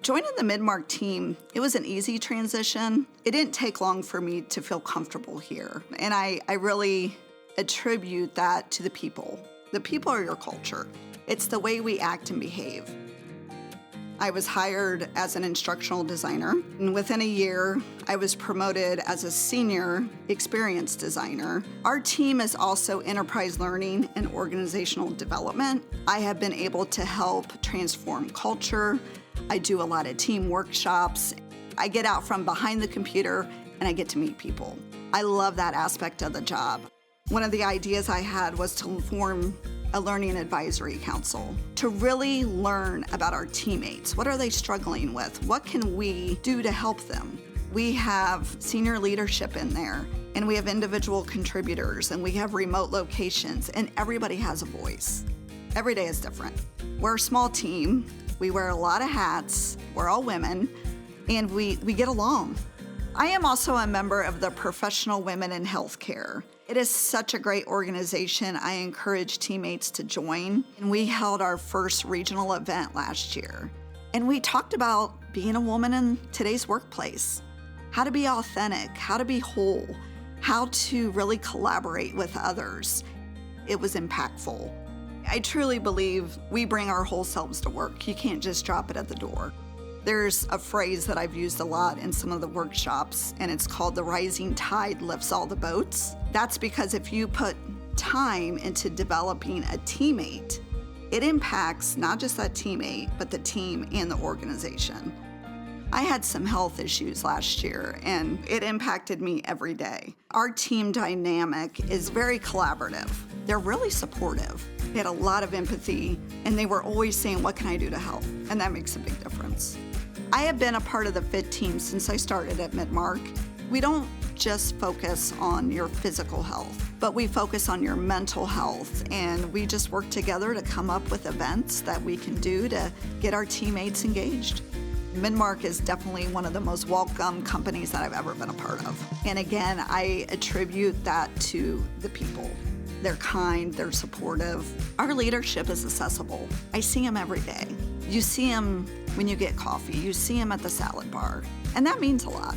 Joining the Midmark team, it was an easy transition. It didn't take long for me to feel comfortable here. And I really attribute that to the people. The people are your culture. It's the way we act and behave. I was hired as an instructional designer, and within a year, I was promoted as a senior experience designer. Our team is also enterprise learning and organizational development. I have been able to help transform culture. I do a lot of team workshops. I get out from behind the computer and I get to meet people. I love that aspect of the job. One of the ideas I had was to form a learning advisory council to really learn about our teammates. What are they struggling with? What can we do to help them? We have senior leadership in there, and we have individual contributors, and we have remote locations, and everybody has a voice. Every day is different. We're a small team. We wear a lot of hats. We're all women, and we get along. I am also a member of the Professional Women in Healthcare. It is such a great organization. I encourage teammates to join. And we held our first regional event last year. And we talked about being a woman in today's workplace, how to be authentic, how to be whole, how to really collaborate with others. It was impactful. I truly believe we bring our whole selves to work. You can't just drop it at the door. There's a phrase that I've used a lot in some of the workshops, and it's called the rising tide lifts all the boats. That's because if you put time into developing a teammate, it impacts not just that teammate, but the team and the organization. I had some health issues last year, and it impacted me every day. Our team dynamic is very collaborative. They're really supportive. They had a lot of empathy, and they were always saying, what can I do to help? And that makes a big difference. I have been a part of the FIT team since I started at Midmark. We don't just focus on your physical health, but we focus on your mental health, and we just work together to come up with events that we can do to get our teammates engaged. Midmark is definitely one of the most welcome companies that I've ever been a part of. And again, I attribute that to the people. They're kind, they're supportive. Our leadership is accessible. I see them every day. You see them when you get coffee. You see them at the salad bar. And that means a lot.